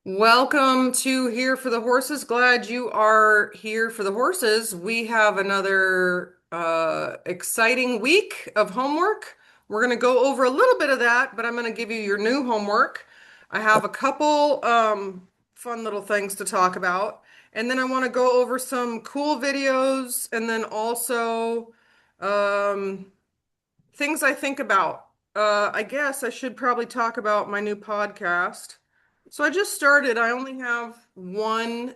Welcome to Here for the Horses. Glad you are here for the horses. We have another exciting week of homework. We're going to go over a little bit of that, but I'm going to give you your new homework. I have a couple fun little things to talk about, and then I want to go over some cool videos, and then also um, things I think about. I guess I should probably talk about my new podcast. So I just started. I only have one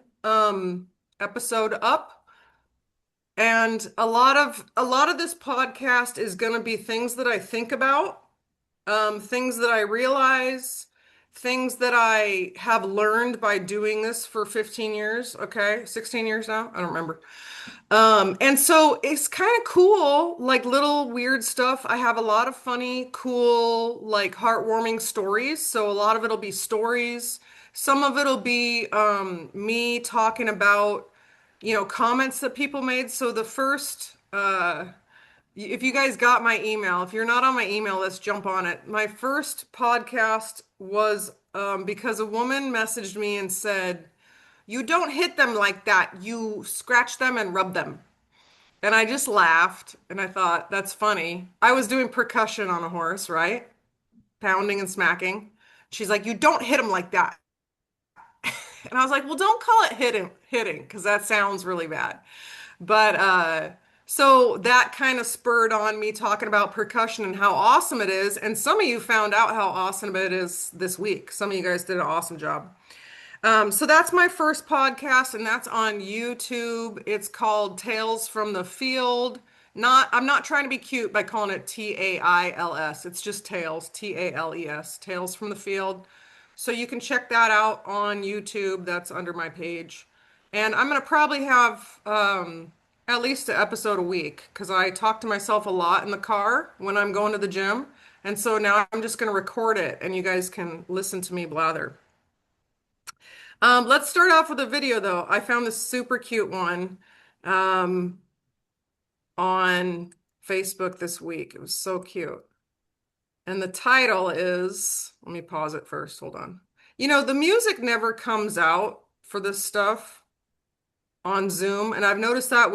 episode up, and a lot of this podcast is going to be things that I think about, things that I realize, things that I have learned by doing this for 15 years, okay? 16 years now? I don't remember. And so it's kind of cool, like little weird stuff. I have a lot of funny, cool, like heartwarming stories. So a lot of it'll be stories. Some of it'll be me talking about, comments that people made. So the first, if you guys got my email, if you're not on my email, let's jump on it. My first podcast was because a woman messaged me and said, "You don't hit them like that. You scratch them and rub them." And I just laughed and I thought, that's funny. I was doing percussion on a horse, right? Pounding and smacking. She's like, "You don't hit him like that." And I was like, "Well, don't call it hitting, because that sounds really bad." But so that kind of spurred on me talking about percussion and how awesome it is. And some of you found out how awesome it is this week. Some of you guys did an awesome job. So that's my first podcast, and that's on YouTube. It's called Tales from the Field. I'm not trying to be cute by calling it Tails. It's just Tales, Tales, Tales from the Field. So you can check that out on YouTube. That's under my page. And I'm gonna probably have at least an episode a week because I talk to myself a lot in the car when I'm going to the gym. And so now I'm just gonna record it and you guys can listen to me blather. Let's start off with a video though. I found this super cute one um, on Facebook this week. It was so cute. And the title is, let me pause it first. Hold on. The music never comes out for this stuff on Zoom. And I've noticed that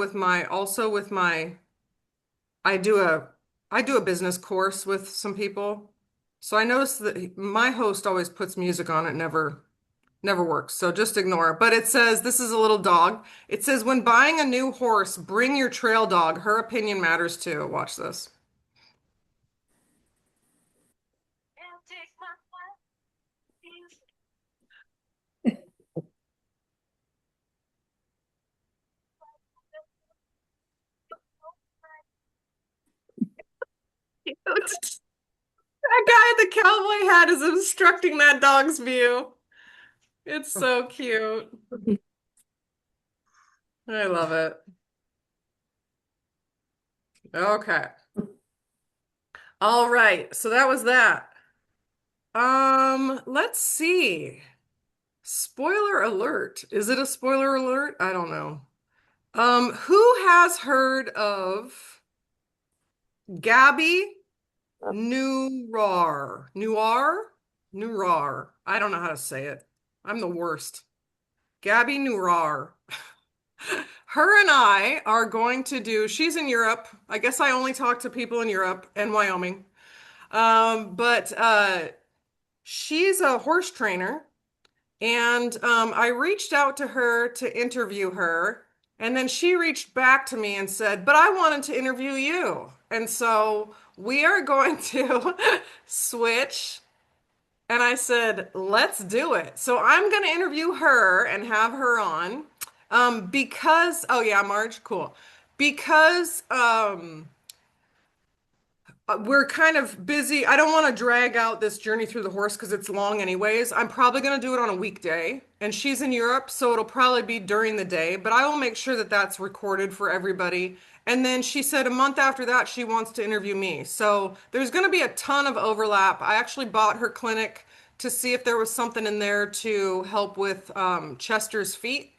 also with my, I do a, I do a business course with some people. So I noticed that my host always puts music on it, never works, so just ignore it. But it says, this is a little dog. It says, when buying a new horse, bring your trail dog. Her opinion matters too. Watch this. That guy at the cowboy hat is obstructing that dog's view. It's so cute. I love it. Okay. All right. So that was that. Let's see. Spoiler alert. Is it a spoiler alert? I don't know. Who has heard of Gabby Noir? I don't know how to say it. I'm the worst. Gabby Noir. Her and I are going to she's in Europe. I guess I only talk to people in Europe and Wyoming. But she's a horse trainer. And I reached out to her to interview her. And then she reached back to me and said, "But I wanted to interview you." And so we are going to switch. And I said, "Let's do it." So I'm going to interview her and have her on because, oh yeah, Marge, cool. Because we're kind of busy. I don't want to drag out this journey through the horse because it's long anyways. I'm probably going to do it on a weekday, and she's in Europe, so it'll probably be during the day, but I will make sure that that's recorded for everybody. And then she said a month after that, she wants to interview me. So there's going to be a ton of overlap. I actually bought her clinic to see if there was something in there to help with Chester's feet.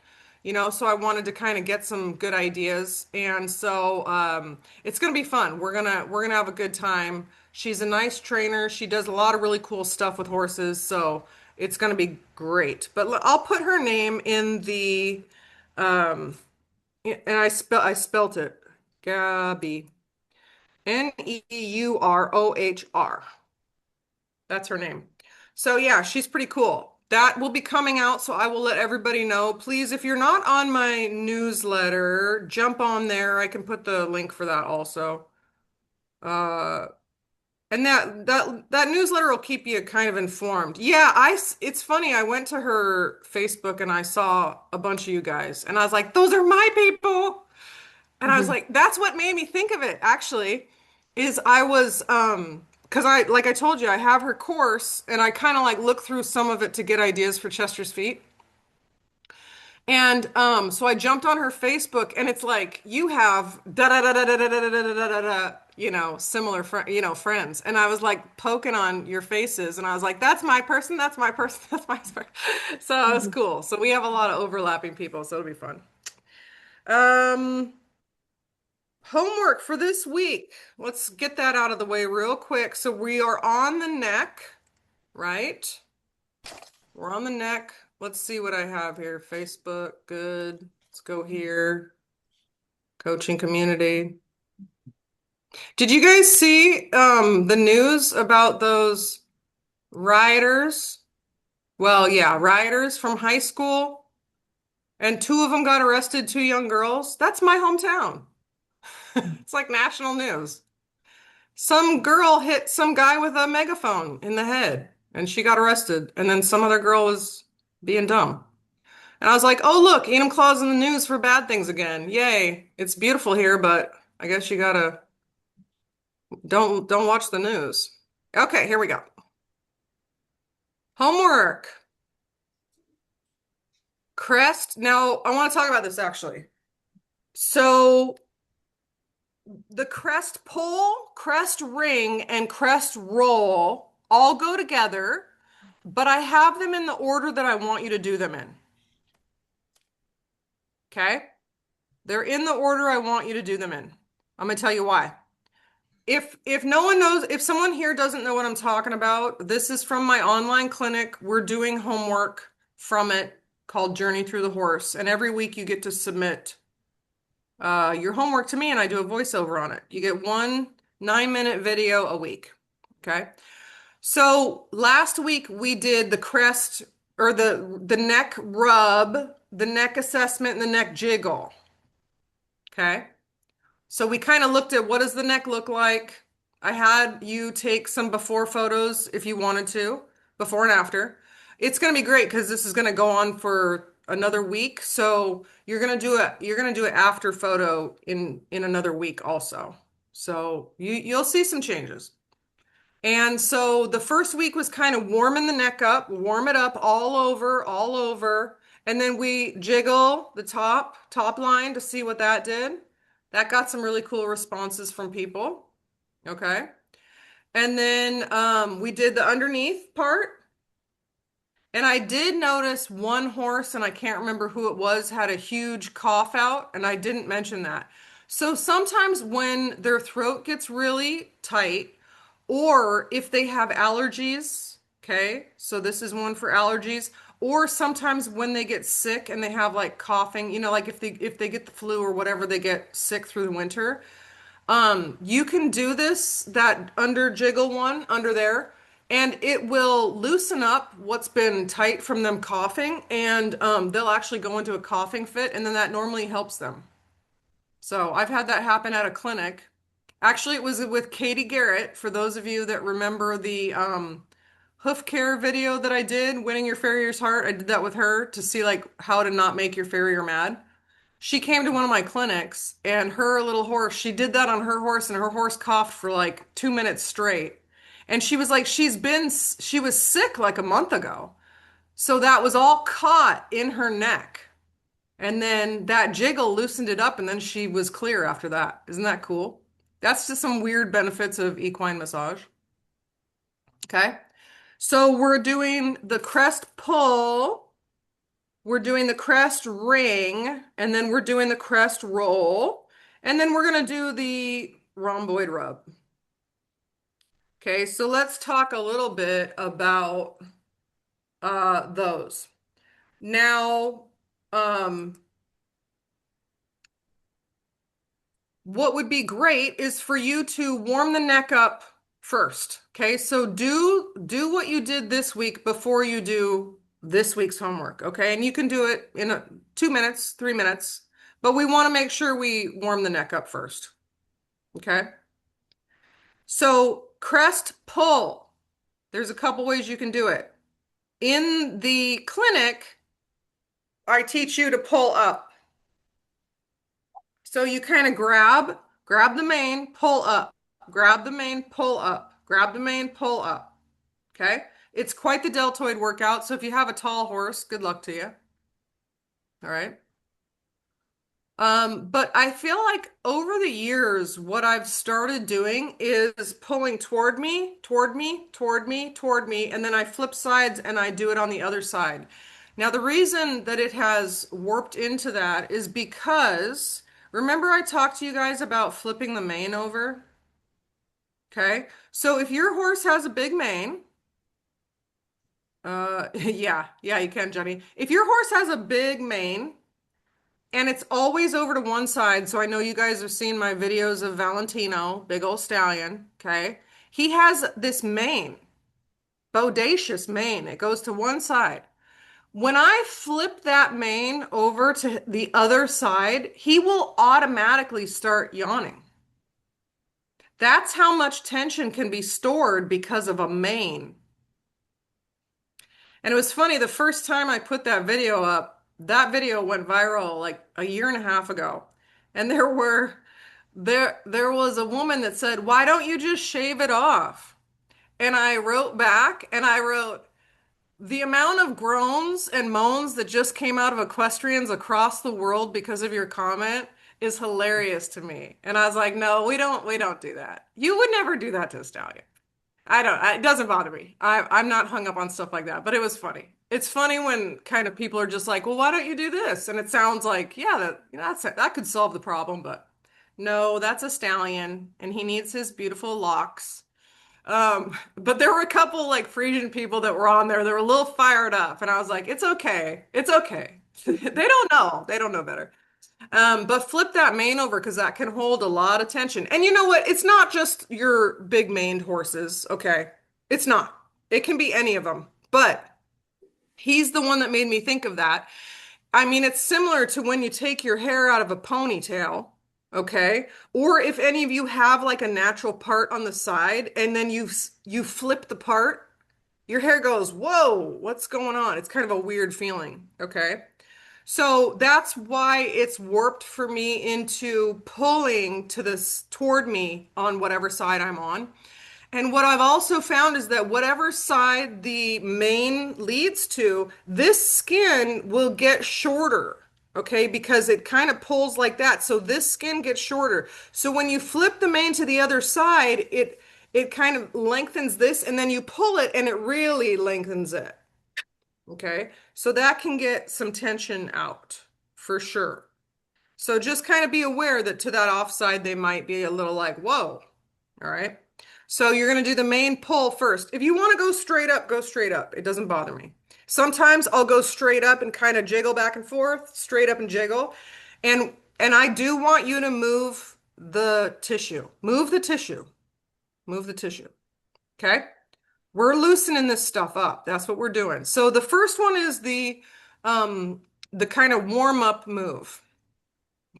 So I wanted to kind of get some good ideas. And so it's gonna be fun. We're gonna have a good time. She's a nice trainer. She does a lot of really cool stuff with horses. So It's going to be great. But I'll put her name in the and I spelt it. Gabby. Neurohr. That's her name. So yeah, she's pretty cool. That will be coming out, so I will let everybody know. Please, if you're not on my newsletter, jump on there. I can put the link for that also. Uh, and that newsletter will keep you kind of informed. Yeah, it's funny. I went to her Facebook and I saw a bunch of you guys, and I was like, "Those are my people." And I was Mhm. like, that's what made me think of it, actually, is I was because I like I told you, I have her course and I kind of like look through some of it to get ideas for Chester's feet. And so I jumped on her Facebook and it's like you have da da da da da da da da da da da da, similar friends. And I was like poking on your faces and I was like, that's my person, that's my person, that's my person. So it was Mhm. cool. So we have a lot of overlapping people, so it'll be fun. Um Homework for this week. Let's get that out of the way real quick. So we are on the neck, right? We're on the neck. Let's see what I have here. Facebook, good. Let's go here. Coaching community. Did you guys see the news about those rioters? Well, yeah, rioters from high school, and two of them got arrested, two young girls. That's my hometown. It's like national news. Some girl hit some guy with a megaphone in the head and she got arrested. And then some other girl was being dumb. And I was like, oh, look, Enum Claw's in the news for bad things again. Yay. It's beautiful here, but I guess you gotta don't watch the news. Okay, here we go. Homework. Crest. Now, I want to talk about this actually. So, the crest pull, crest ring, and crest roll all go together, but I have them in the order that I want you to do them in. Okay? They're in the order I want you to do them in. I'm gonna tell you why. If no one knows, if someone here doesn't know what I'm talking about, this is from my online clinic. We're doing homework from it called Journey Through the Horse, and every week you get to submit your homework to me, and I do a voiceover on it. You get one 9-minute video a week. Okay. So last week we did the crest or the neck rub, the neck assessment, and the neck jiggle. Okay. So we kind of looked at what does the neck look like. I had you take some before photos if you wanted to, before and after. It's going to be great because this is going to go on for another week. So you're going to do it after photo in another week also. So you'll see some changes. And so the first week was kind of warming the neck up, warm it up all over, all over. And then we jiggle the top line to see what that did. That got some really cool responses from people. Okay. And then we did the underneath part. And I did notice one horse, and I can't remember who it was, had a huge cough out, and I didn't mention that. So sometimes when their throat gets really tight, or if they have allergies, okay, so this is one for allergies, or sometimes when they get sick and they have like coughing, like if they get the flu or whatever, they get sick through the winter. You can do that under jiggle one under there, and it will loosen up what's been tight from them coughing, and they'll actually go into a coughing fit, and then that normally helps them. So I've had that happen at a clinic. Actually, it was with Katie Garrett, for those of you that remember the hoof care video that I did, Winning Your Farrier's Heart. I did that with her to see like how to not make your farrier mad. She came to one of my clinics and her little horse, she did that on her horse and her horse coughed for like 2 minutes straight. And she was like, she was sick like a month ago. So that was all caught in her neck. And then that jiggle loosened it up and then she was clear after that. Isn't that cool? That's just some weird benefits of equine massage. Okay. So we're doing the crest pull. We're doing the crest ring, and then we're doing the crest roll, and then we're going to do the rhomboid rub. Okay, so let's talk a little bit about those. Now, um, what would be great is for you to warm the neck up first. Okay, so do what you did this week before you do this week's homework. Okay, and you can do it in 2 minutes, 3 minutes, but we want to make sure we warm the neck up first. Okay, so crest pull. There's a couple ways you can do it. In the clinic, I teach you to pull up. So you kind of grab the mane, pull up, grab the mane, pull up, grab the mane, pull up. Okay. It's quite the deltoid workout. So if you have a tall horse, good luck to you. All right. But I feel like over the years, what I've started doing is pulling toward me, toward me, toward me, toward me, and then I flip sides and I do it on the other side. Now, the reason that it has warped into that is because remember I talked to you guys about flipping the mane over? Okay. So if your horse has a big mane, yeah, you can, Jenny. If your horse has a big mane, and it's always over to one side. So I know you guys have seen my videos of Valentino, big old stallion. Okay. He has this mane, bodacious mane. It goes to one side. When I flip that mane over to the other side, he will automatically start yawning. That's how much tension can be stored because of a mane. And it was funny, the first time I put that video up, that video went viral like a year and a half ago. And there was a woman that said, "Why don't you just shave it off?" And I wrote back and I wrote, "The amount of groans and moans that just came out of equestrians across the world because of your comment is hilarious to me." And I was like, "No, we don't do that. You would never do that to a stallion." It doesn't bother me. I'm not hung up on stuff like that, but it was funny. It's funny when kind of people are just like, "Well, why don't you do this?" And it sounds like, yeah, that could solve the problem, but no, that's a stallion and he needs his beautiful locks. But there were a couple like Frisian people that were on there that were a little fired up, and I was like, "It's okay. It's okay." They don't know. They don't know better. But flip that mane over because that can hold a lot of tension. And you know what? It's not just your big maned horses, okay? It's not. It can be any of them. But he's the one that made me think of that. I mean, it's similar to when you take your hair out of a ponytail, okay? Or if any of you have like a natural part on the side and then you flip the part, your hair goes, "Whoa, what's going on?" It's kind of a weird feeling, okay? So that's why it's warped for me into pulling to this toward me on whatever side I'm on. And what I've also found is that whatever side the mane leads to, this skin will get shorter, okay? Because it kind of pulls like that. So this skin gets shorter. So when you flip the mane to the other side, it kind of lengthens this and then you pull it and it really lengthens it. Okay, so that can get some tension out for sure. So just kind of be aware that to that offside, they might be a little like, whoa. All right. So you're going to do the main pull first. If you want to go straight up, go straight up. It doesn't bother me. Sometimes I'll go straight up and kind of jiggle back and forth, straight up and jiggle. And I do want you to move the tissue. Move the tissue. Move the tissue. Okay? We're loosening this stuff up. That's what we're doing. So the first one is the kind of warm up move.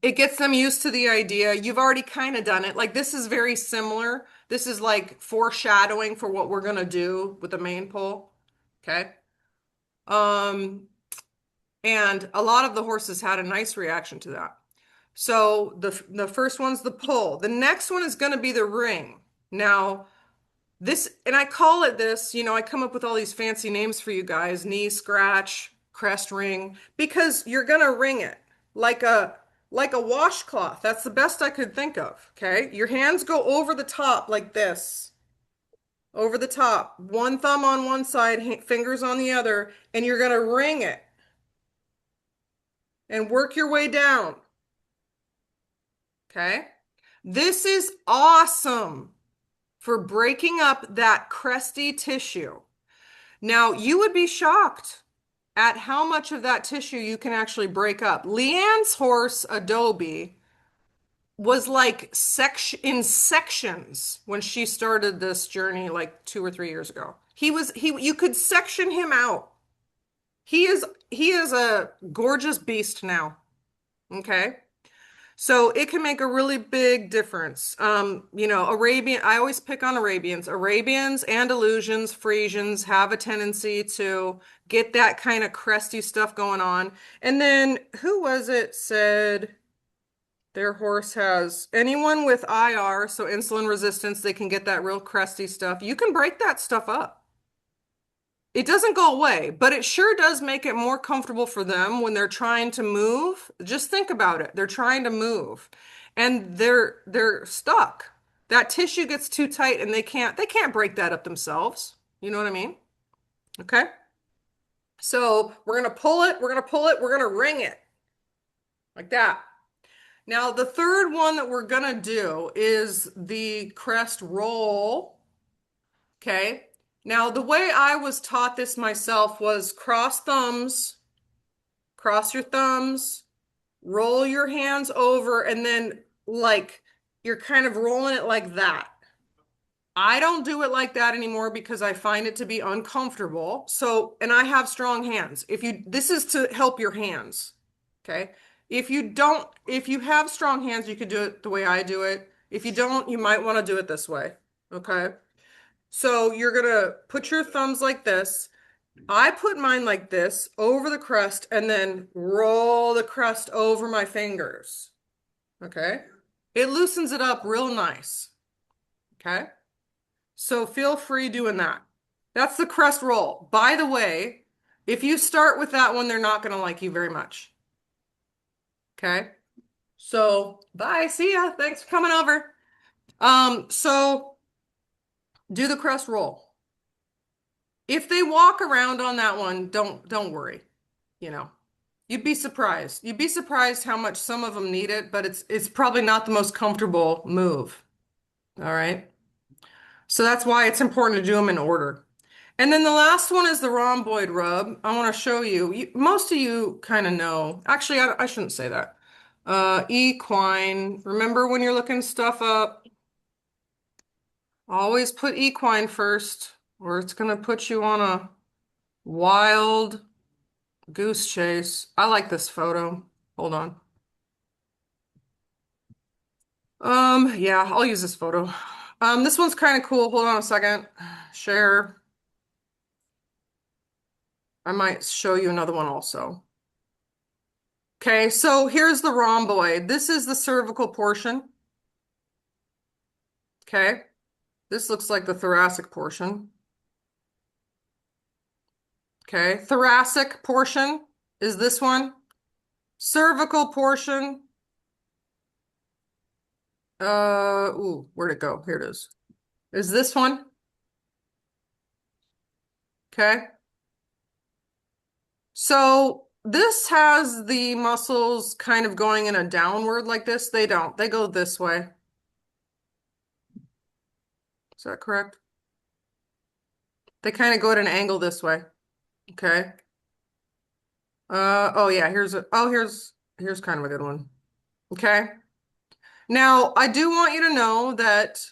It gets them used to the idea. You've already kind of done it. Like this is very similar. This is like foreshadowing for what we're gonna do with the main pole. Okay. Um, and a lot of the horses had a nice reaction to that. So the first one's the pull. The next one is gonna be the ring. Now, this, and I call it this, I come up with all these fancy names for you guys, knee scratch, crest ring, because you're gonna ring it like a washcloth. That's the best I could think of. Okay. Your hands go over the top like this, over the top, one thumb on one side, fingers on the other, and you're gonna ring it and work your way down. Okay. This is awesome for breaking up that cresty tissue. Now, you would be shocked at how much of that tissue you can actually break up. Leanne's horse, Adobe, was like in sections when she started this journey like 2 or 3 years ago. You could section him out. He is a gorgeous beast now. Okay. So it can make a really big difference. I always pick on Arabians. Arabians, Andalusians, Frisians have a tendency to get that kind of cresty stuff going on. And then who was it said their horse has anyone with IR, so insulin resistance, they can get that real crusty stuff. You can break that stuff up. It doesn't go away, but it sure does make it more comfortable for them when they're trying to move. Just think about it. They're trying to move and they're stuck. That tissue gets too tight and they can't break that up themselves. You know what I mean? Okay? So, we're going to pull it, we're going to pull it, we're going to wring it like that. Now, the third one that we're gonna do is the crest roll. Okay. Now, the way I was taught this myself was cross your thumbs, roll your hands over, and then like you're kind of rolling it like that. I don't do it like that anymore because I find it to be uncomfortable. So, and I have strong hands. This is to help your hands. Okay. If you have strong hands, you could do it the way I do it. If you don't, you might want to do it this way. Okay. So you're going to put your thumbs like this. I put mine like this over the crust and then roll the crust over my fingers. Okay. It loosens it up real nice. Okay. So feel free doing that. That's the crest roll. By the way, if you start with that one, they're not going to like you very much. Okay. So bye. See ya. Thanks for coming over. So do the crest roll. If they walk around on that one, don't worry. You know, you'd be surprised. You'd be surprised how much some of them need it, but it's probably not the most comfortable move. All right. So that's why it's important to do them in order. And then the last one is the rhomboid rub. I want to show you. Most of you kind of know. Actually, I shouldn't say that. Equine. Remember when you're looking stuff up, always put equine first, or it's going to put you on a wild goose chase. I like this photo. Hold on. Yeah, I'll use this photo. This one's kind of cool. Hold on a second. Share. I might show you another one also. Okay, so here's the rhomboid. This is the cervical portion. Okay, this looks like the thoracic portion. Okay, thoracic portion is this one. Cervical portion. Where'd it go? Here it is. Is this one? Okay. So this has the muscles kind of going in a downward like this. They don't. They go this way. Is that correct? They kind of go at an angle this way. Okay. Oh yeah, here's kind of a good one. Okay. Now, I do want you to know that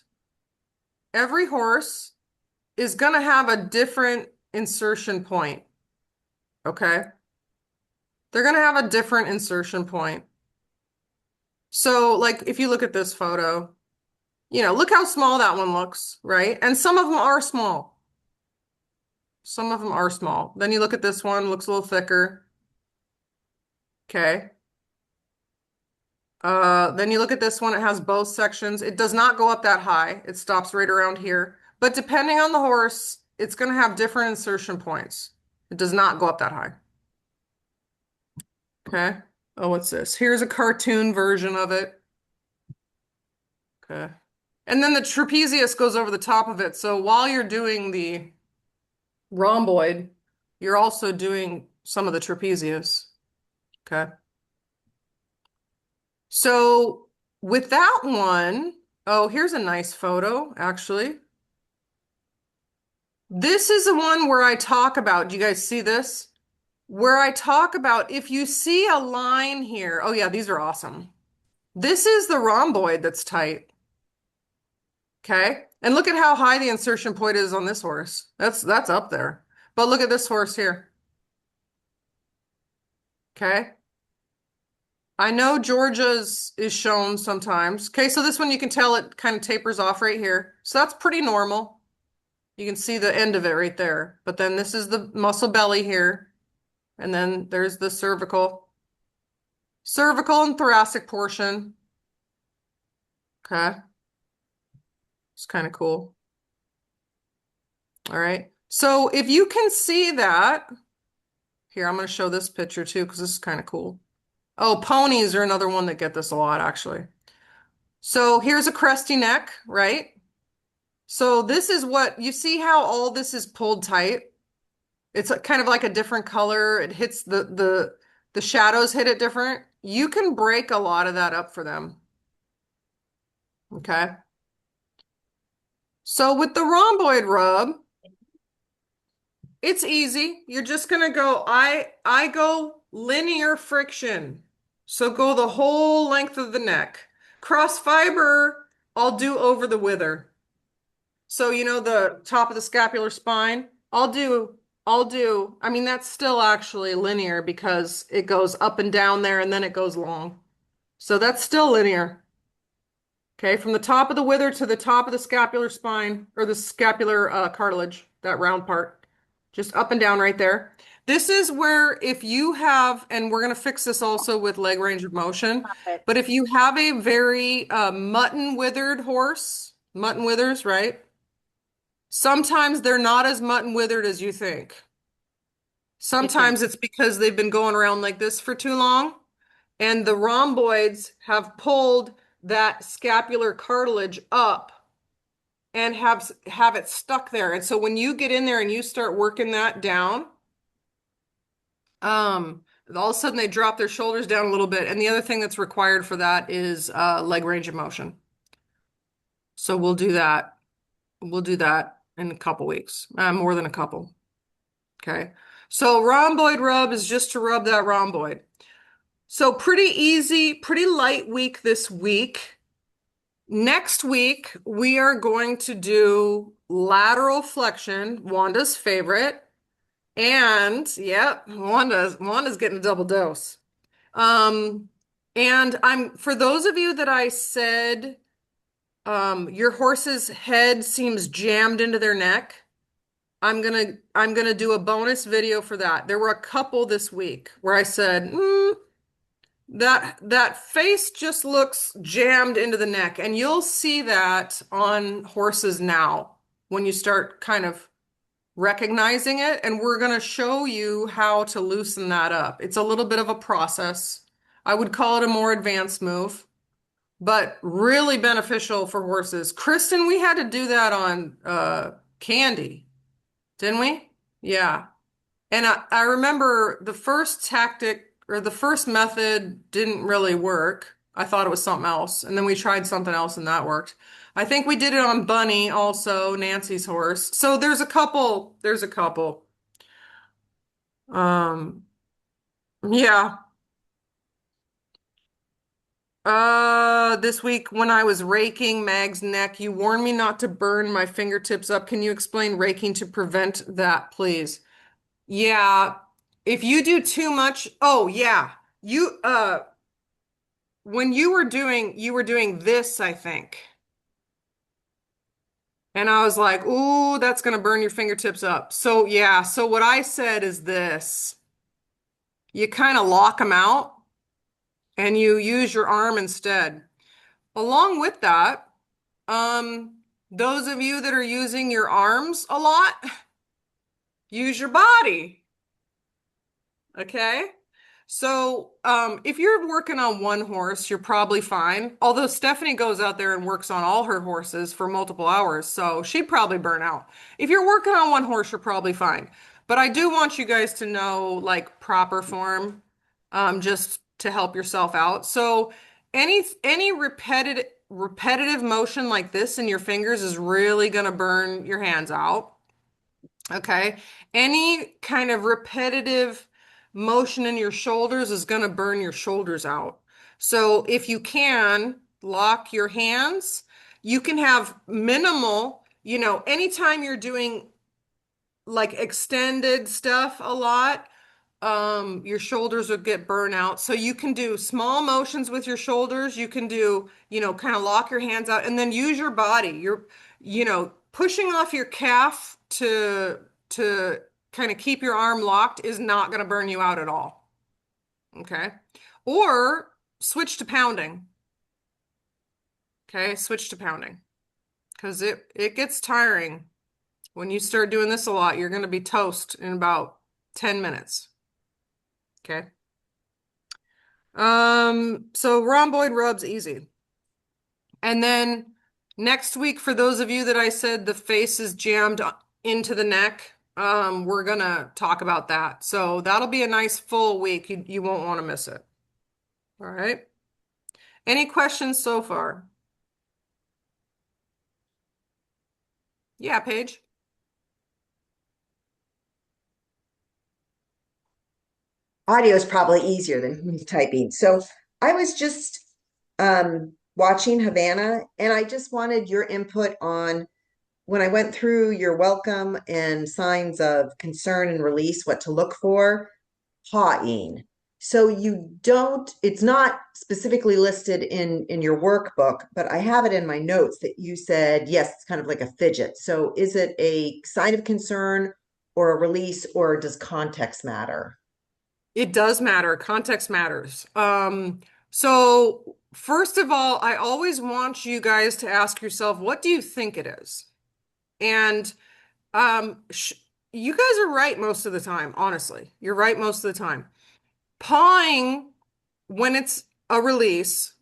every horse is going to have a different insertion point. Okay. They're going to have a different insertion point. So, like, if you look at this photo, look how small that one looks, right? And some of them are small. Some of them are small. Then you look at this one, looks a little thicker. Okay. Then you look at this one, it has both sections. It does not go up that high. It stops right around here. But depending on the horse, it's going to have different insertion points. It does not go up that high. Okay. Oh, what's this? Here's a cartoon version of it. Okay. And then the trapezius goes over the top of it. So while you're doing the rhomboid, you're also doing some of the trapezius. Okay. So with that one, oh, here's a nice photo, actually. This is the one where I talk about, do you guys see this? Where I talk about if you see a line here, oh yeah, these are awesome. This is the rhomboid that's tight. Okay. And look at how high the insertion point is on this horse. That's up there. But look at this horse here. Okay. I know Georgia's is shown sometimes. Okay, so this one you can tell it kind of tapers off right here. So that's pretty normal. You can see the end of it right there. But then this is the muscle belly here. And then there's the cervical and thoracic portion. Okay. It's kind of cool. All right. So if you can see that, here, I'm going to show this picture too, because this is kind of cool. Oh, ponies are another one that get this a lot, actually. So here's a cresty neck, right? So this is what you see how all this is pulled tight. It's kind of like a different color. It hits the shadows hit it different. You can break a lot of that up for them. Okay. So with the rhomboid rub, it's easy. You're just gonna go, I go linear friction. So go the whole length of the neck. Cross fiber, I'll do over the wither. So you know the top of the scapular spine? I mean that's still actually linear because it goes up and down there and then it goes long. So that's still linear. Okay, from the top of the wither to the top of the scapular spine or the scapular cartilage, that round part, just up and down right there. This is where if you have, and we're going to fix this also with leg range of motion, but if you have a very mutton withered horse, mutton withers, right? Sometimes they're not as mutton withered as you think. Okay. Sometimes it's because they've been going around like this for too long, and the rhomboids have pulled that scapular cartilage up and have it stuck there. And so when you get in there and you start working that down, all of a sudden they drop their shoulders down a little bit. And the other thing that's required for that is leg range of motion. So we'll do that. We'll do that in a couple weeks, more than a couple. Okay. So rhomboid rub is just to rub that rhomboid. So pretty easy, pretty light week this week. Next week, we are going to do lateral flexion, Wanda's favorite. And yep, Wanda's getting a double dose. Um, and I'm for those of you that I said your horse's head seems jammed into their neck. I'm gonna do a bonus video for that. There were a couple this week where I said, that face just looks jammed into the neck, and you'll see that on horses now when you start kind of recognizing it, and we're going to show you how to loosen that up. It's a little bit of a process. I would call it a more advanced move, but really beneficial for horses. Kristen, we had to do that on Candy, didn't we? Yeah. And I remember the first tactic or the first method didn't really work. I thought it was something else. And then we tried something else and that worked. I think we did it on Bunny also, Nancy's horse. So there's a couple. Um, yeah. This week when I was raking Mag's neck, you warned me not to burn my fingertips up. Can you explain raking to prevent that, please? Yeah. If you do too much, oh yeah. You when you were doing this, I think. And I was like, "Ooh, that's going to burn your fingertips up." So yeah, so what I said is this. You kind of lock them out and you use your arm instead. Along with that, those of you that are using your arms a lot, use your body. Okay? So, if you're working on one horse, you're probably fine. Although Stephanie goes out there and works on all her horses for multiple hours, so she'd probably burn out. If you're working on one horse, you're probably fine. But I do want you guys to know like proper form, just to help yourself out. So any repetitive motion like this in your fingers is really gonna burn your hands out. Okay. Any kind of repetitive motion in your shoulders is going to burn your shoulders out. So if you can lock your hands, you can have minimal, anytime you're doing like extended stuff a lot, your shoulders would get burnt out. So you can do small motions with your shoulders. You can do, kind of lock your hands out and then use your body. You're, pushing off your calf to kind of keep your arm locked is not going to burn you out at all. Okay. Or switch to pounding. Okay. Switch to pounding because it gets tiring. When you start doing this a lot, you're going to be toast in about 10 minutes. Okay. So rhomboid rubs easy. And then next week, for those of you that I said the face is jammed into the neck, we're gonna talk about that. So that'll be a nice full week. You won't want to miss it. All right. Any questions so far? Yeah, Paige. Audio is probably easier than me typing. So I was just watching Havana, and I just wanted your input on when I went through your welcome and signs of concern and release, what to look for, pawing. So you don't, it's not specifically listed in your workbook, but I have it in my notes that you said, yes, it's kind of like a fidget. So is it a sign of concern or a release, or does context matter? It does matter. Context matters. So first of all, I always want you guys to ask yourself, what do you think it is? And sh you guys are right most of the time, honestly. You're right most of the time. Pawing, when it's a release,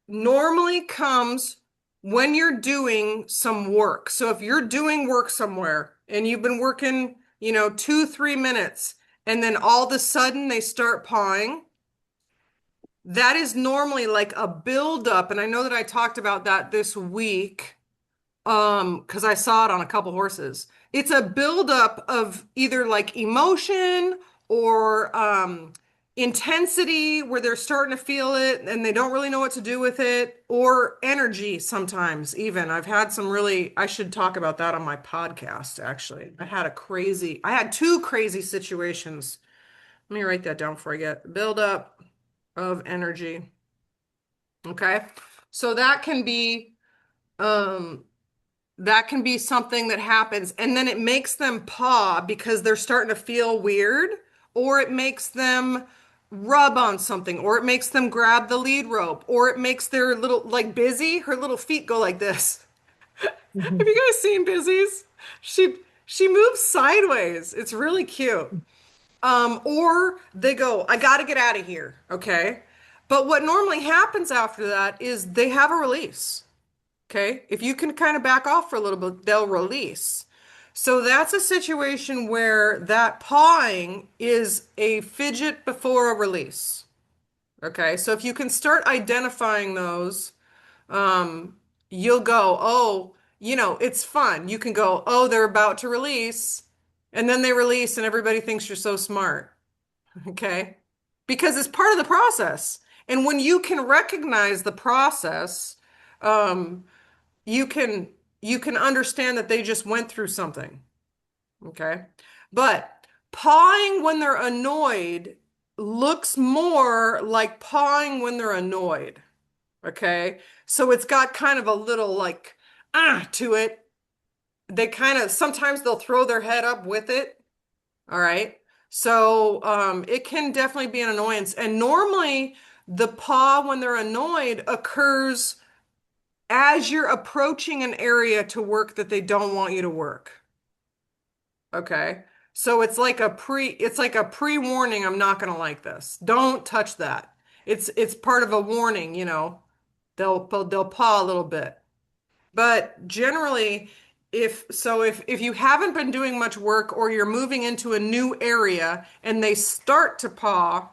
normally comes when you're doing some work. So if you're doing work somewhere and you've been working, 2, 3 minutes, and then all of a sudden they start pawing, that is normally like a buildup. And I know that I talked about that this week because I saw it on a couple horses. It's a buildup of either like emotion or intensity where they're starting to feel it and they don't really know what to do with it, or energy sometimes even. I've had some really, I should talk about that on my podcast, actually. I had two crazy situations. Let me write that down before I get buildup of energy. Okay. So um that can be something that happens, and then it makes them paw because they're starting to feel weird, or it makes them rub on something, or it makes them grab the lead rope, or it makes their little, like Busy, her little feet go like this. Have you guys seen Busy's? She moves sideways. It's really cute. Or they go, I got to get out of here. Okay. But what normally happens after that is they have a release. Okay. If you can kind of back off for a little bit, they'll release. So that's a situation where that pawing is a fidget before a release. Okay. So if you can start identifying those, um, you'll go, oh, it's fun. You can go, oh, they're about to release. And then they release, and everybody thinks you're so smart. Okay. Because it's part of the process. And when you can recognize the process, um, you can you can understand that they just went through something. Okay. But pawing when they're annoyed looks more like pawing when they're annoyed. Okay. So it's got kind of a little like to it. They kind of sometimes they'll throw their head up with it. All right. So it can definitely be an annoyance. And normally the paw when they're annoyed occurs as you're approaching an area to work that they don't want you to work. Okay. So it's like a pre-warning, I'm not gonna like this. Don't touch that. It's part of a warning, They'll paw a little bit. But generally, if you haven't been doing much work or you're moving into a new area and they start to paw,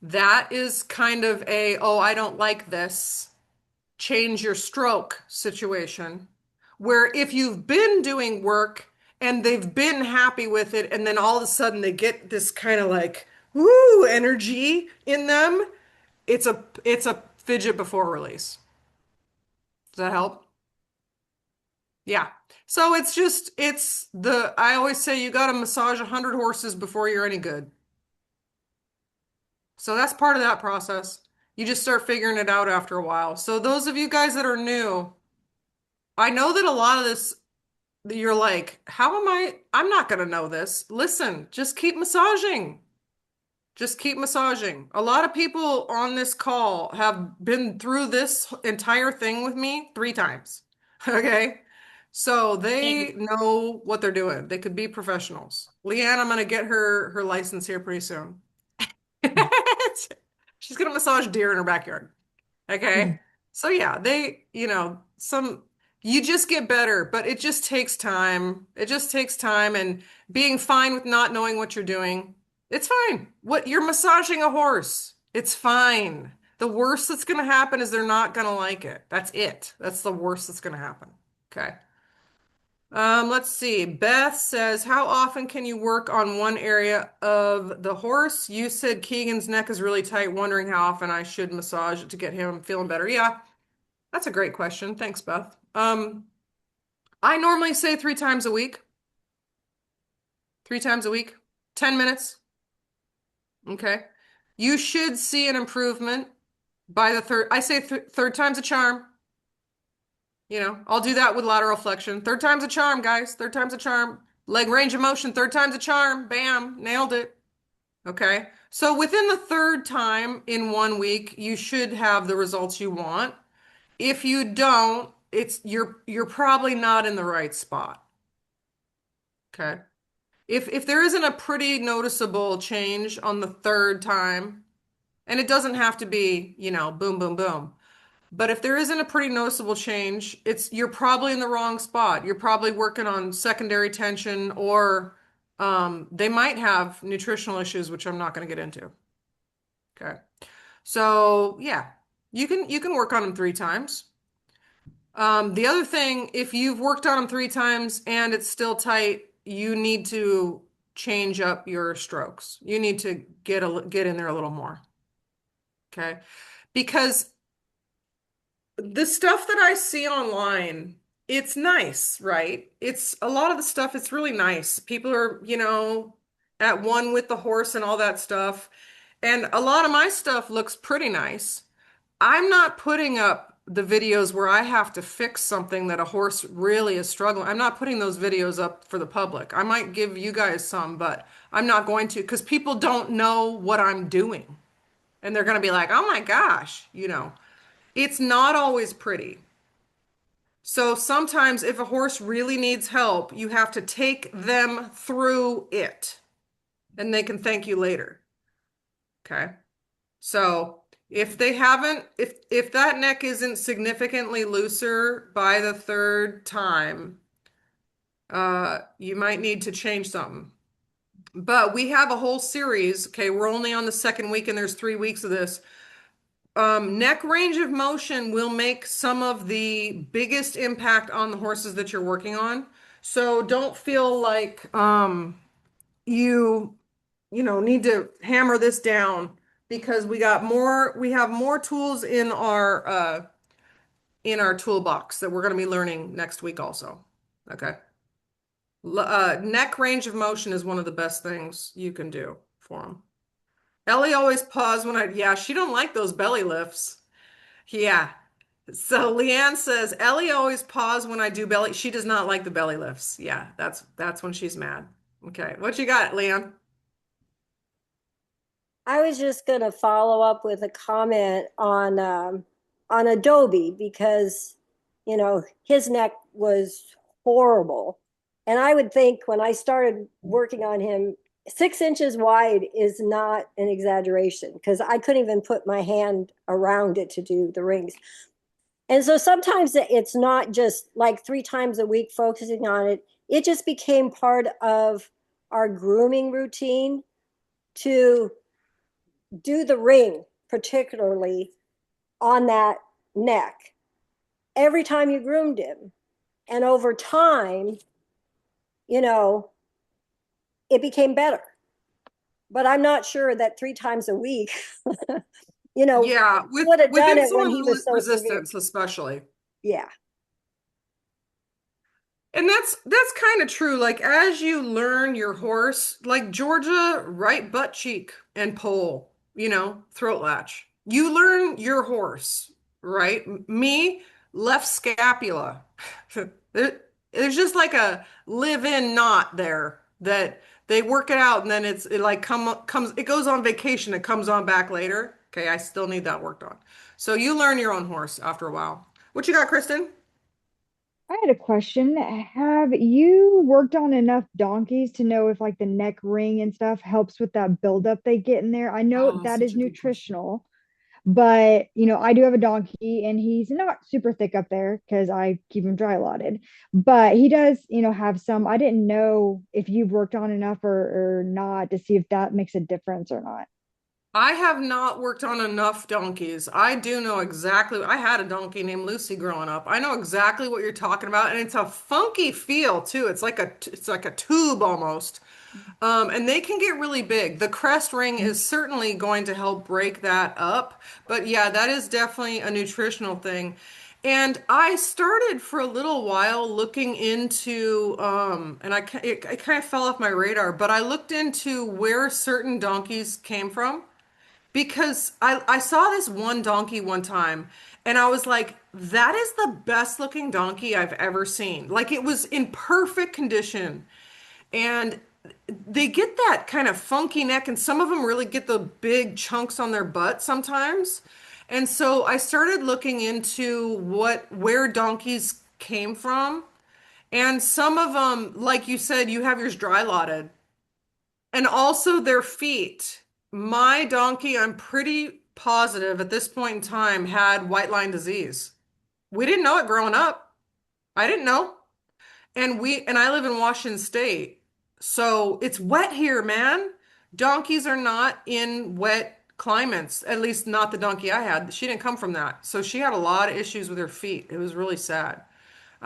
that is kind of a, oh, I don't like this, change your stroke situation. Where if you've been doing work and they've been happy with it, and then all of a sudden they get this kind of like woo energy in them. It's a fidget before release. Does that help? Yeah. So I always say you got to massage 100 horses before you're any good. So that's part of that process. You just start figuring it out after a while. So those of you guys that are new, I know that a lot of this, you're like, how am I? I'm not going to know this. Listen, just keep massaging. Just keep massaging. A lot of people on this call have been through this entire thing with me 3 times. Okay. So they know what they're doing. They could be professionals. Leanne, I'm going to get her license here pretty soon. She's going to massage deer in her backyard. Okay. So yeah, you just get better, but it just takes time. It just takes time and being fine with not knowing what you're doing. It's fine. What you're massaging a horse. It's fine. The worst that's going to happen is they're not going to like it. That's it. That's the worst that's going to happen. Okay. Let's see. Beth says, how often can you work on one area of the horse? You said Keegan's neck is really tight, wondering how often I should massage it to get him feeling better. Yeah, that's a great question. Thanks, Beth. I normally say 3 times a week. 3 times a week, 10 minutes. Okay. You should see an improvement by the third. I say third time's a charm. I'll do that with lateral flexion. Third time's a charm, guys. Third time's a charm. Leg range of motion, third time's a charm. Bam, nailed it. Okay. So within the third time in 1 week, you should have the results you want. If you don't, you're probably not in the right spot. Okay. If there isn't a pretty noticeable change on the third time, and it doesn't have to be, boom, boom, boom. But if there isn't a pretty noticeable change, you're probably in the wrong spot. You're probably working on secondary tension or they might have nutritional issues, which I'm not going to get into. Okay. So yeah, you can work on them 3 times. The other thing, if you've worked on them 3 times and it's still tight, you need to change up your strokes. You need to get in there a little more. Okay. Because the stuff that I see online, it's nice, right? It's a lot of the stuff, it's really nice. People are, at one with the horse and all that stuff. And a lot of my stuff looks pretty nice. I'm not putting up the videos where I have to fix something that a horse really is struggling. I'm not putting those videos up for the public. I might give you guys some, but I'm not going to because people don't know what I'm doing. And they're going to be like, oh my gosh, it's not always pretty. So sometimes if a horse really needs help, you have to take them through it and they can thank you later. Okay. So if that neck isn't significantly looser by the third time, you might need to change something. But we have a whole series. Okay, we're only on the second week and there's 3 weeks of this. Neck range of motion will make some of the biggest impact on the horses that you're working on. So don't feel like you need to hammer this down because we have more tools in our toolbox that we're going to be learning next week also. Okay. Neck range of motion is one of the best things you can do for them. Ellie always paws yeah, she don't like those belly lifts. Yeah. So Leanne says, Ellie always paws when I do belly. She does not like the belly lifts. Yeah, that's when she's mad. Okay. What you got, Leanne? I was just going to follow up with a comment on Adobe because his neck was horrible, and I would think when I started working on him, 6 inches wide is not an exaggeration because I couldn't even put my hand around it to do the rings. And so sometimes it's not just like 3 times a week focusing on it. It just became part of our grooming routine to do the ring, particularly on that neck, every time you groomed him. And over time, you know, it became better. But I'm not sure that 3 times a week, you know, Yeah, would have with done it when insulin he was so severe. resistance especially. Yeah. And that's kind of true. Like as you learn your horse, like Georgia, right butt cheek and pole, throat latch. You learn your horse, right? Me, left scapula. There's just like a live-in knot there that they work it out and then it like comes it goes on vacation, it comes on back later. Okay, I still need that worked on. So you learn your own horse after a while. What you got, Kristen? I had a question. Have you worked on enough donkeys to know if like the neck ring and stuff helps with that buildup they get in there? I know Oh, that such is a good question. nutritional, but I do have a donkey and he's not super thick up there because I keep him dry lotted. But he does, have some. I didn't know if you've worked on enough or not to see if that makes a difference or not. I have not worked on enough donkeys. I do know exactly. I had a donkey named Lucy growing up. I know exactly what you're talking about, and it's a funky feel too. It's like a tube almost. And they can get really big. The crest ring is certainly going to help break that up. But yeah, that is definitely a nutritional thing. And I started for a little while looking into, and it kind of fell off my radar, but I looked into where certain donkeys came from because I saw this one donkey one time and I was like, that is the best looking donkey I've ever seen. Like it was in perfect condition. And they get that kind of funky neck, and some of them really get the big chunks on their butt sometimes. And so I started looking into where donkeys came from. And some of them, like you said, you have yours dry lotted. And also their feet. My donkey, I'm pretty positive at this point in time, had white line disease. We didn't know it growing up. I didn't know. And I live in Washington State. So it's wet here, man. Donkeys are not in wet climates, at least not the donkey I had. She didn't come from that. So she had a lot of issues with her feet. It was really sad.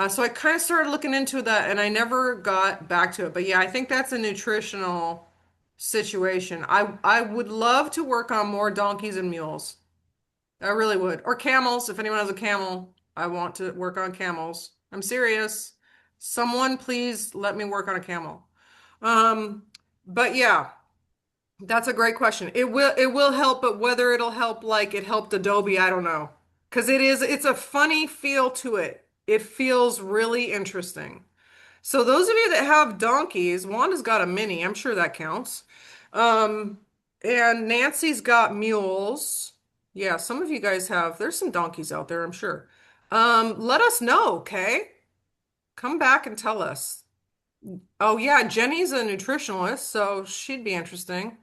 So I kind of started looking into that and I never got back to it. But yeah, I think that's a nutritional situation. I would love to work on more donkeys and mules. I really would. Or camels. If anyone has a camel, I want to work on camels. I'm serious. Someone please let me work on a camel. Um, but yeah, that's a great question. It will help, but whether it'll help like it helped Adobe, I don't know. Because it's a funny feel to it. It feels really interesting. So those of you that have donkeys, Wanda's got a mini. I'm sure that counts. Um, and Nancy's got mules. Yeah, some of you guys have. There's some donkeys out there, I'm sure. Let us know, okay? Come back and tell us. Oh yeah, Jenny's a nutritionalist, so she'd be interesting.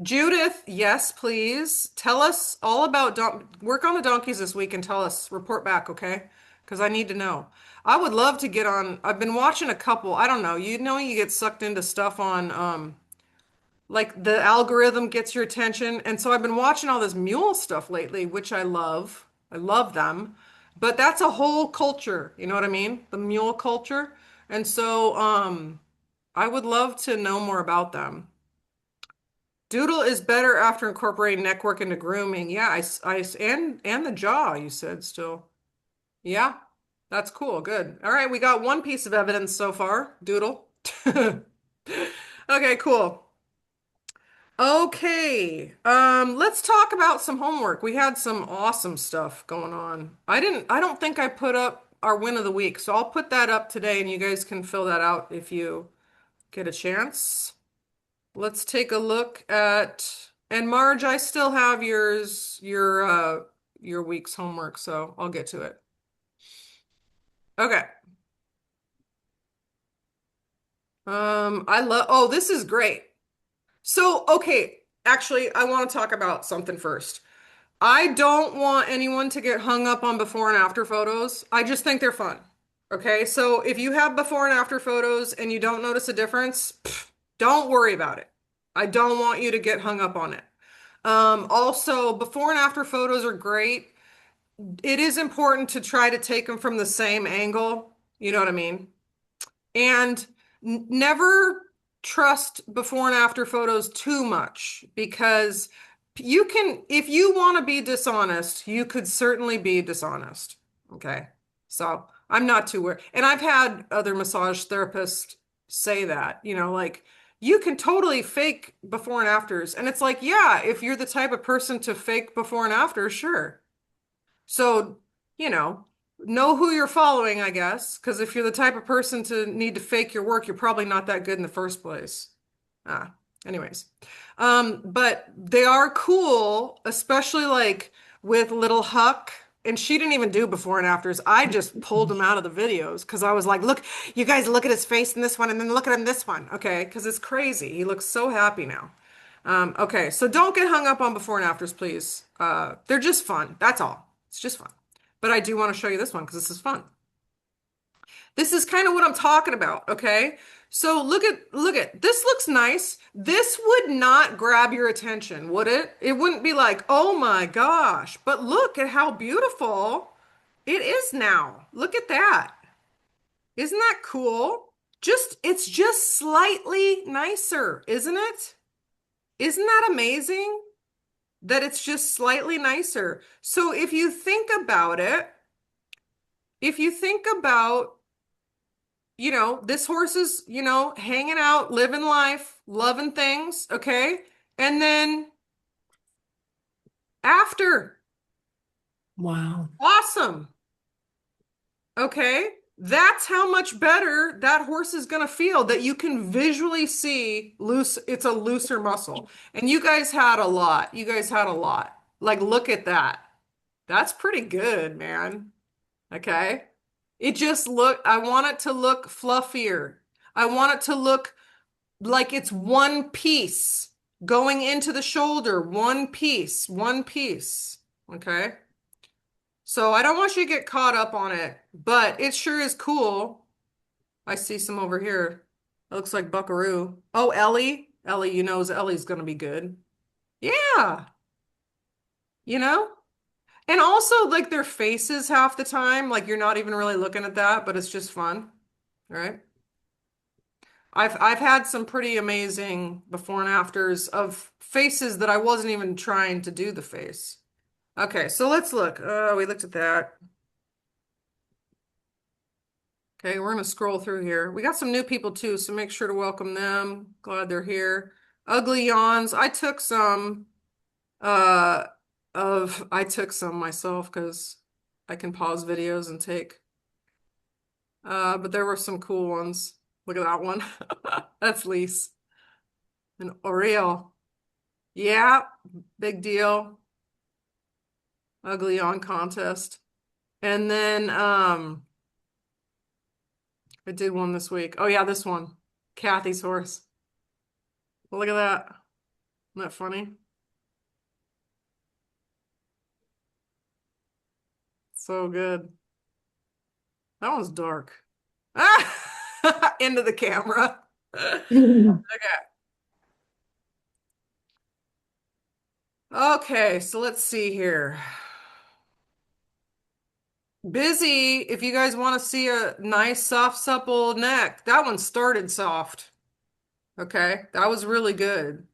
Judith, yes, please. Tell us all about work on the donkeys this week and tell us, report back, okay? Because I need to know. I would love to get on. I've been watching a couple. I don't know. You get sucked into stuff on like the algorithm gets your attention. And so I've been watching all this mule stuff lately, which I love. I love them. But that's a whole culture, you know what I mean? The mule culture. And so I would love to know more about them. Doodle is better after incorporating neck work into grooming. Yeah, and the jaw, you said still. Yeah, that's cool. Good. All right, we got one piece of evidence so far. Doodle. Okay, cool. Okay, let's talk about some homework. We had some awesome stuff going on. I don't think I put up our win of the week, so I'll put that up today and you guys can fill that out if you get a chance. Let's take a look and Marge, I still have your week's homework, so I'll get to it. Okay. Oh, this is great. So, okay, actually, I want to talk about something first. I don't want anyone to get hung up on before and after photos. I just think they're fun. Okay, so if you have before and after photos and you don't notice a difference, don't worry about it. I don't want you to get hung up on it. Also, before and after photos are great. It is important to try to take them from the same angle. You know what I mean? And Never trust before and after photos too much because you can, if you want to be dishonest, you could certainly be dishonest. Okay. So I'm not too worried. And I've had other massage therapists say that, like you can totally fake before and afters. And it's like, yeah, if you're the type of person to fake before and after, sure. So, you know who you're following, I guess, because if you're the type of person to need to fake your work, you're probably not that good in the first place. Ah, anyways. But they are cool, especially like with little Huck. And she didn't even do before and afters. I just pulled him out of the videos because I was like, look, you guys look at his face in this one and then look at him this one. Okay. Because it's crazy. He looks so happy now. Okay. So don't get hung up on before and afters, please. They're just fun. That's all. It's just fun. But I do want to show you this one because this is fun. This is kind of what I'm talking about, okay? So look at this looks nice. This would not grab your attention, would it? It wouldn't be like, "Oh my gosh." But look at how beautiful it is now. Look at that. Isn't that cool? It's just slightly nicer, isn't it? Isn't that amazing that it's just slightly nicer? So if you think about it, if you think about this horse is, hanging out, living life, loving things, okay? And then after, Wow. awesome, okay? That's how much better that horse is going to feel that you can visually see loose, it's a looser muscle. And you guys had a lot. You guys had a lot. Like, look at that. That's pretty good, man. Okay? I want it to look fluffier. I want it to look like it's one piece going into the shoulder, one piece, one piece. Okay. So I don't want you to get caught up on it, but it sure is cool. I see some over here. It looks like Buckaroo. Oh, Ellie. Ellie, Ellie's gonna be good. Yeah, you know? And also like their faces half the time, like you're not even really looking at that, but it's just fun. All right. I've had some pretty amazing before and afters of faces that I wasn't even trying to do the face. Okay, so let's look. We looked at that. Okay, we're gonna scroll through here. We got some new people too, so make sure to welcome them. Glad they're here. Ugly yawns. Uh I took some myself because I can pause videos and take. But there were some cool ones. Look at that one. That's Lise. And Oreo. Yeah, big deal. Ugly on contest. And then I did one this week. Oh yeah, this one. Kathy's horse. Well, look at that. Isn't that funny? So good. That one's dark. Ah! Into the camera. Okay. Okay, so let's see here. Busy, if you guys want to see a nice, soft, supple neck, that one started soft. Okay, that was really good.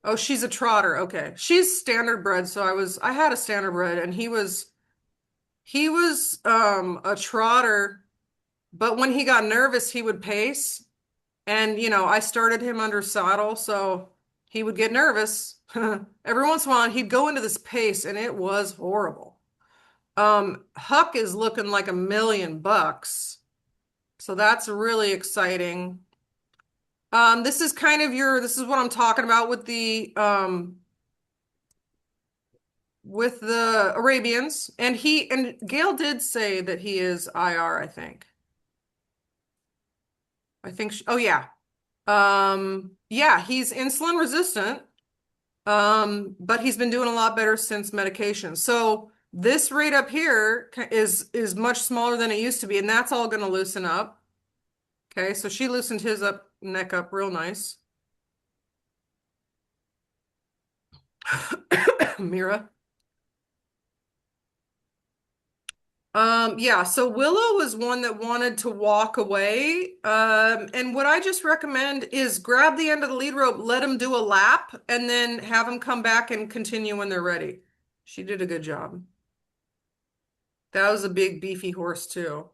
Oh, she's a trotter. Okay. She's standard bred, so I had a standard bred and he was a trotter, but when he got nervous, he would pace. And I started him under saddle, so he would get nervous. Every once in a while, he'd go into this pace and it was horrible. Huck is looking like $1 million, so that's really exciting. This is what I'm talking about with the Arabians. And Gail did say that he is IR, I think. Oh yeah. Yeah, he's insulin resistant. But he's been doing a lot better since medication. So this rate up here is much smaller than it used to be, and that's all going to loosen up. Okay, so she loosened his neck up real nice. Mira. Yeah, so Willow was one that wanted to walk away. And what I just recommend is grab the end of the lead rope, let him do a lap, and then have him come back and continue when they're ready. She did a good job. That was a big, beefy horse too.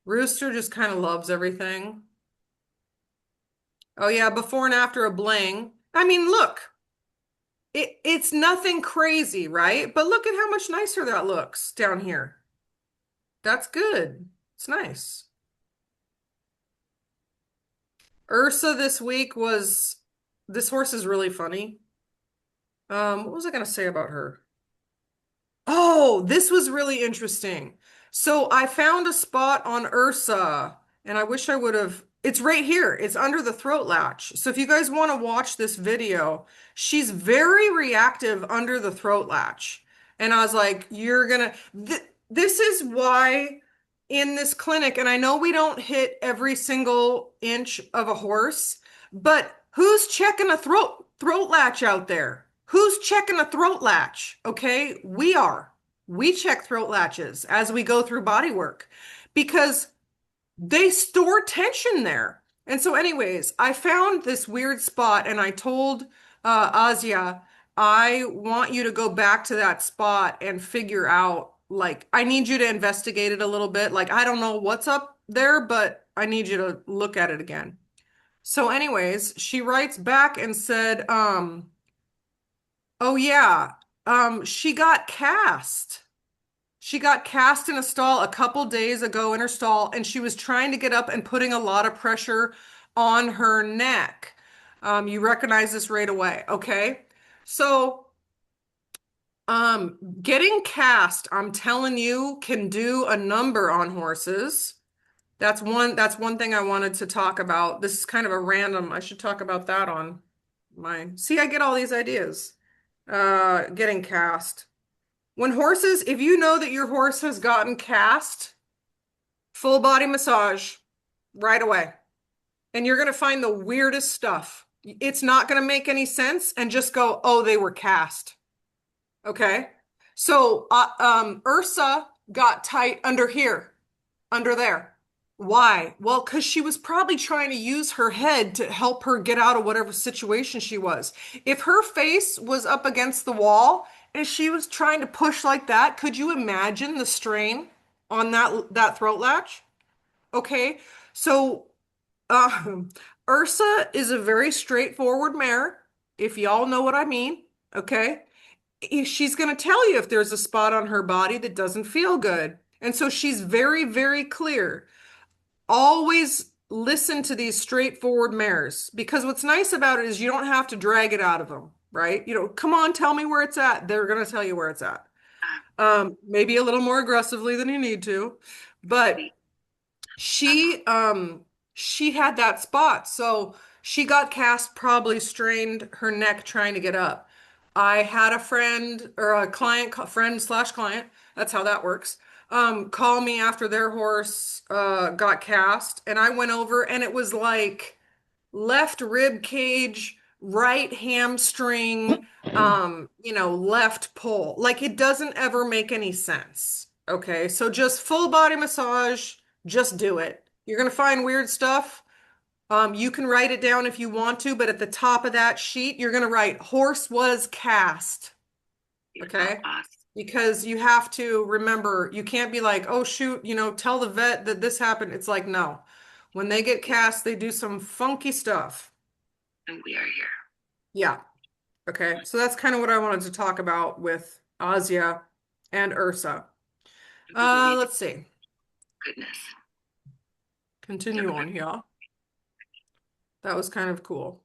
Rooster just kind of loves everything. Oh yeah, before and after a bling. I mean, look, it's nothing crazy, right? But look at how much nicer that looks down here. That's good. It's nice. Ursa this week was, this horse is really funny. What was I gonna say about her? Oh, this was really interesting. So I found a spot on Ursa, and I wish I would have. It's right here. It's under the throat latch. So if you guys want to watch this video, she's very reactive under the throat latch. And I was like, you're gonna, this is why in this clinic, and I know we don't hit every single inch of a horse, but who's checking a throat latch out there? Who's checking a throat latch? Okay, we are. We check throat latches as we go through body work because they store tension there. And so, anyways, I found this weird spot and I told Asia, I want you to go back to that spot and figure out, like, I need you to investigate it a little bit. Like, I don't know what's up there, but I need you to look at it again. So, anyways, she writes back and said, oh yeah, she got cast. She got cast in a stall a couple days ago in her stall, and she was trying to get up and putting a lot of pressure on her neck. You recognize this right away, okay? So, getting cast, I'm telling you, can do a number on horses. That's one thing I wanted to talk about. This is kind of a random, I should talk about that on my, see, I get all these ideas. Getting cast. When horses, if you know that your horse has gotten cast, full body massage right away. And you're going to find the weirdest stuff. It's not going to make any sense and just go, oh, they were cast. Okay. So, Ursa got tight under here, under there. Why? Well, because she was probably trying to use her head to help her get out of whatever situation she was. If her face was up against the wall and she was trying to push like that, could you imagine the strain on that throat latch? Okay, so um, Ursa is a very straightforward mare, if y'all know what I mean. Okay, she's going to tell you if there's a spot on her body that doesn't feel good, and so she's very, very clear. Always listen to these straightforward mares because what's nice about it is you don't have to drag it out of them, right? You know, come on, tell me where it's at. They're going to tell you where it's at. Maybe a little more aggressively than you need to, but she she had that spot. So she got cast, probably strained her neck trying to get up. I had a friend or a client, friend slash client, that's how that works, call me after their horse got cast, and I went over and it was like left rib cage, right hamstring, left pull. Like it doesn't ever make any sense. Okay, so just full body massage, just do it. You're gonna find weird stuff. You can write it down if you want to, but at the top of that sheet, you're gonna write horse was cast. Okay? Because you have to remember, you can't be like, oh shoot, tell the vet that this happened. It's like, no. When they get cast, they do some funky stuff. And we are here. Yeah. Okay. So that's kind of what I wanted to talk about with Asia and Ursa. Let's see. Goodness. Continue on here. That was kind of cool.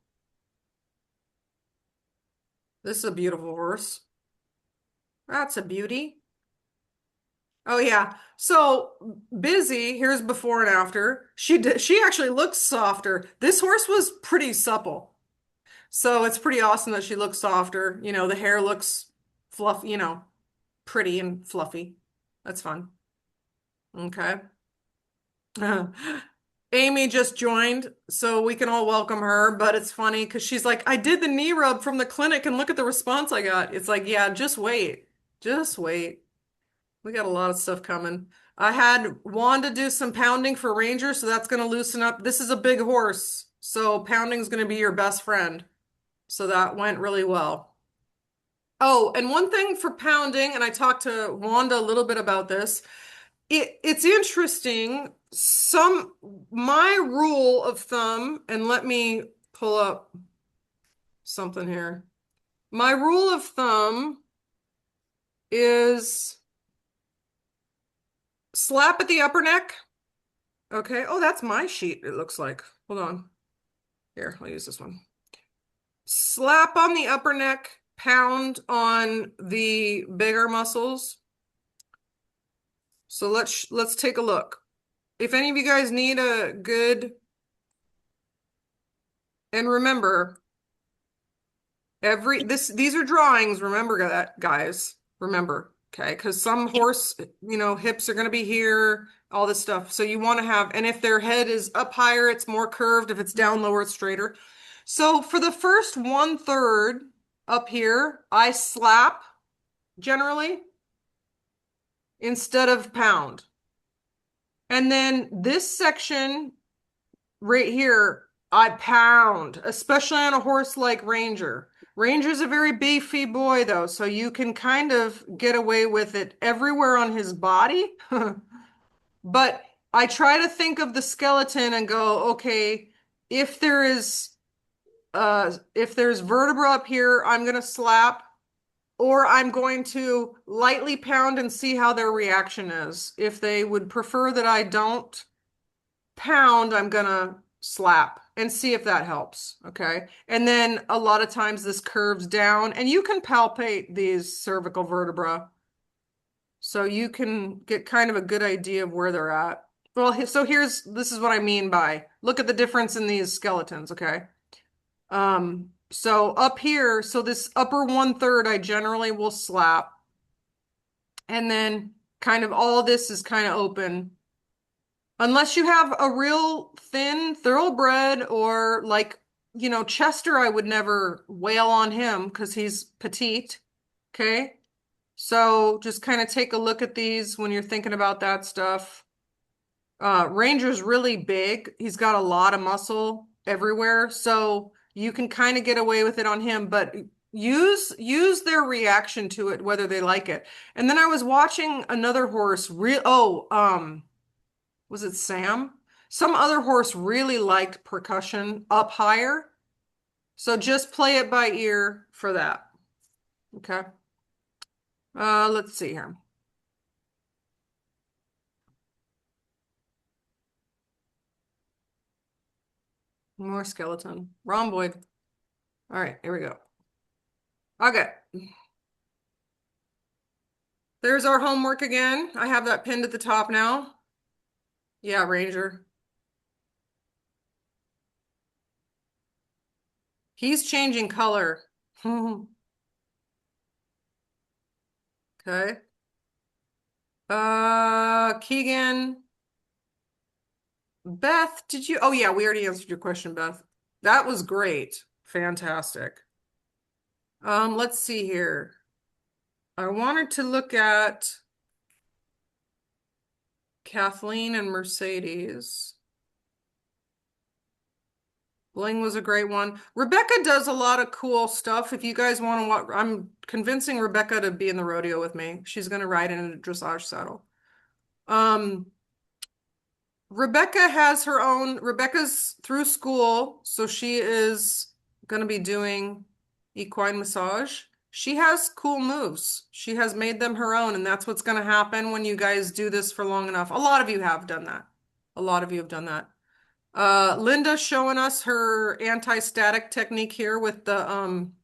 This is a beautiful horse. That's a beauty. Oh yeah. So Busy, here's before and after. She actually looks softer. This horse was pretty supple. So it's pretty awesome that she looks softer. The hair looks fluff, pretty and fluffy. That's fun. Okay. Amy just joined, so we can all welcome her, but it's funny because she's like, I did the knee rub from the clinic and look at the response I got. It's like, yeah, just wait. Just wait. We got a lot of stuff coming. I had Wanda do some pounding for Ranger, so that's going to loosen up. This is a big horse, so pounding is going to be your best friend. So that went really well. Oh, and one thing for pounding, and I talked to Wanda a little bit about this. It's interesting. My rule of thumb, and let me pull up something here. My rule of thumb is slap at the upper neck. Okay. Oh, that's my sheet, it looks like. Hold on. Here, I'll use this one. Slap on the upper neck, pound on the bigger muscles. So let's take a look. If any of you guys need a good, and remember, these are drawings, remember that, guys. Remember, okay? Because some horse, hips are going to be here, all this stuff. So you want to have, and if their head is up higher, it's more curved. If it's down lower, it's straighter. So for the first 1/3 up here, I slap generally instead of pound. And then this section right here, I pound, especially on a horse like Ranger. Ranger's a very beefy boy, though, so you can kind of get away with it everywhere on his body. But I try to think of the skeleton and go, okay, if there is if there's vertebra up here, I'm gonna slap, or I'm going to lightly pound and see how their reaction is. If they would prefer that I don't pound, I'm gonna slap and see if that helps. Okay. And then a lot of times this curves down and you can palpate these cervical vertebra. So you can get kind of a good idea of where they're at. Well, so this is what I mean by look at the difference in these skeletons. Okay. So up here, so this upper 1/3, I generally will slap. And then kind of all this is kind of open. Unless you have a real thin thoroughbred or like, Chester, I would never wail on him because he's petite. Okay. So just kind of take a look at these when you're thinking about that stuff. Ranger's really big. He's got a lot of muscle everywhere. So you can kind of get away with it on him, but use their reaction to it, whether they like it. And then I was watching another horse, was it Sam? Some other horse really liked percussion up higher. So just play it by ear for that. Okay. Let's see here. More skeleton. Rhomboid. All right, here we go. Okay. There's our homework again. I have that pinned at the top now. Yeah, Ranger. He's changing color. Okay. Keegan. Beth, oh yeah, we already answered your question, Beth. That was great. Fantastic. Let's see here. I wanted to look at Kathleen and Mercedes. Bling was a great one. Rebecca does a lot of cool stuff. If you guys want to watch, I'm convincing Rebecca to be in the rodeo with me. She's going to ride in a dressage saddle. Rebecca's through school, so she is going to be doing equine massage. She has cool moves. She has made them her own, and that's what's going to happen when you guys do this for long enough. A lot of you have done that. A lot of you have done that. Linda showing us her anti-static technique here with the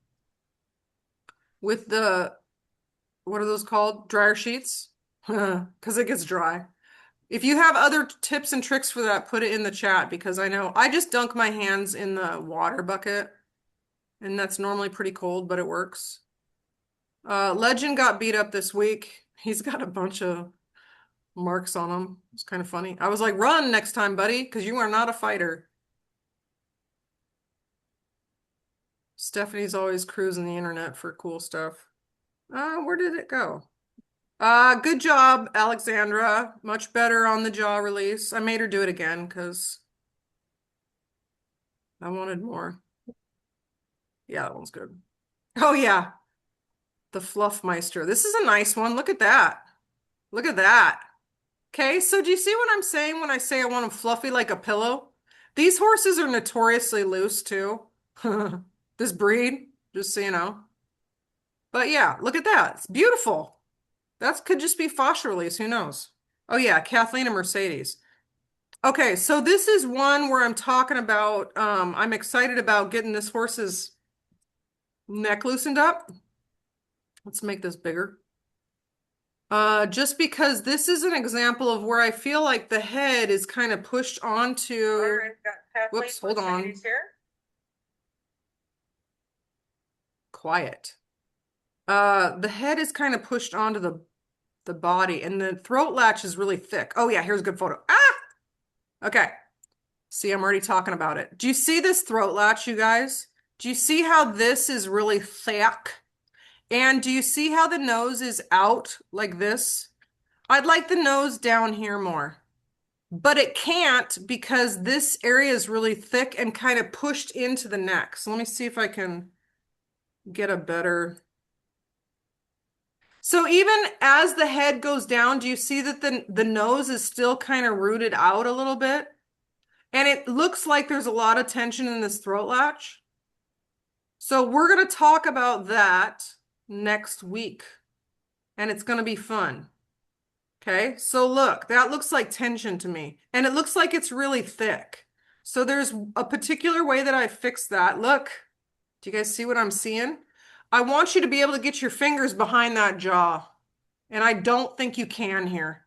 what are those called? Dryer sheets? Because it gets dry. If you have other tips and tricks for that, put it in the chat because I know I just dunk my hands in the water bucket and that's normally pretty cold, but it works. Legend got beat up this week. He's got a bunch of marks on him. It's kind of funny. I was like, run next time, buddy, because you are not a fighter. Stephanie's always cruising the internet for cool stuff. Where did it go? Good job, Alexandra. Much better on the jaw release. I made her do it again because I wanted more. Yeah, that one's good. Oh yeah, the Fluffmeister. This is a nice one. Look at that. Look at that. Okay, so do you see what I'm saying when I say I want them fluffy like a pillow? These horses are notoriously loose too. This breed, just so you know. But yeah, look at that. It's beautiful. That could just be fascia release. Who knows? Oh yeah, Kathleen and Mercedes. Okay, so this is one where I'm talking about, I'm excited about getting this horse's neck loosened up. Let's make this bigger. Just because this is an example of where I feel like the head is kind of pushed onto, whoops, hold on. Quiet. The head is kind of pushed onto the body and the throat latch is really thick. Oh yeah, here's a good photo. Ah! Okay. See, I'm already talking about it. Do you see this throat latch, you guys? Do you see how this is really thick? And do you see how the nose is out like this? I'd like the nose down here more, but it can't because this area is really thick and kind of pushed into the neck. So let me see if I can get a better. So even as the head goes down, do you see that the nose is still kind of rooted out a little bit? And it looks like there's a lot of tension in this throat latch. So we're going to talk about that next week, and it's going to be fun. Okay, so look, that looks like tension to me, and it looks like it's really thick. So there's a particular way that I fix that. Look, do you guys see what I'm seeing? I want you to be able to get your fingers behind that jaw, and I don't think you can here.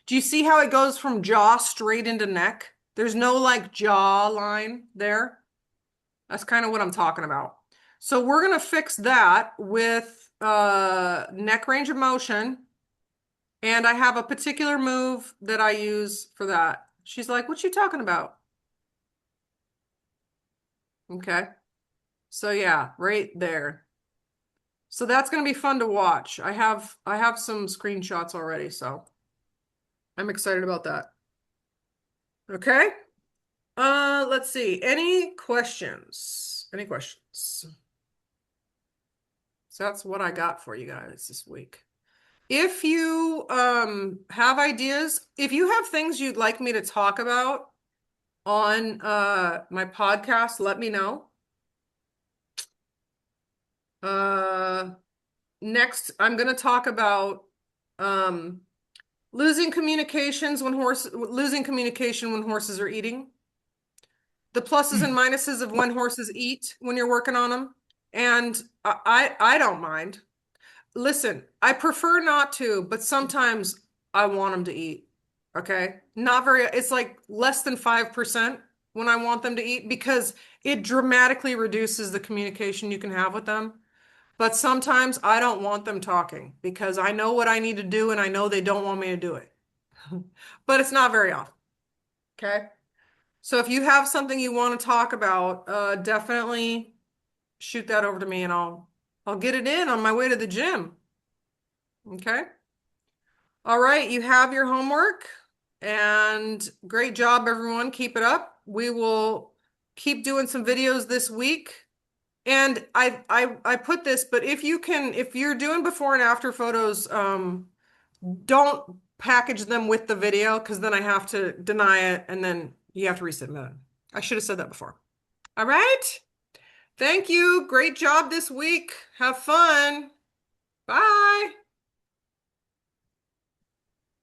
Do you see how it goes from jaw straight into neck? There's no like jaw line there. That's kind of what I'm talking about. So we're going to fix that with neck range of motion. And I have a particular move that I use for that. She's like, what you talking about? Okay. So yeah, right there. So that's going to be fun to watch. I have some screenshots already, so I'm excited about that. Okay. Let's see. Any questions? Any questions? So that's what I got for you guys this week. If you have ideas, if you have things you'd like me to talk about on my podcast, let me know. Next, I'm going to talk about losing communication when horses are eating. The pluses and minuses of when horses eat when you're working on them. And I don't mind. Listen, I prefer not to, but sometimes I want them to eat. Okay. Not very, it's like less than 5% when I want them to eat because it dramatically reduces the communication you can have with them. But sometimes I don't want them talking because I know what I need to do and I know they don't want me to do it. But it's not very often. Okay. So if you have something you want to talk about, definitely shoot that over to me and I'll get it in on my way to the gym. Okay. All right, you have your homework and great job, everyone. Keep it up. We will keep doing some videos this week. And I put this, but if you're doing before and after photos, don't package them with the video because then I have to deny it and then you have to resubmit it. I should have said that before. All right. Thank you. Great job this week. Have fun.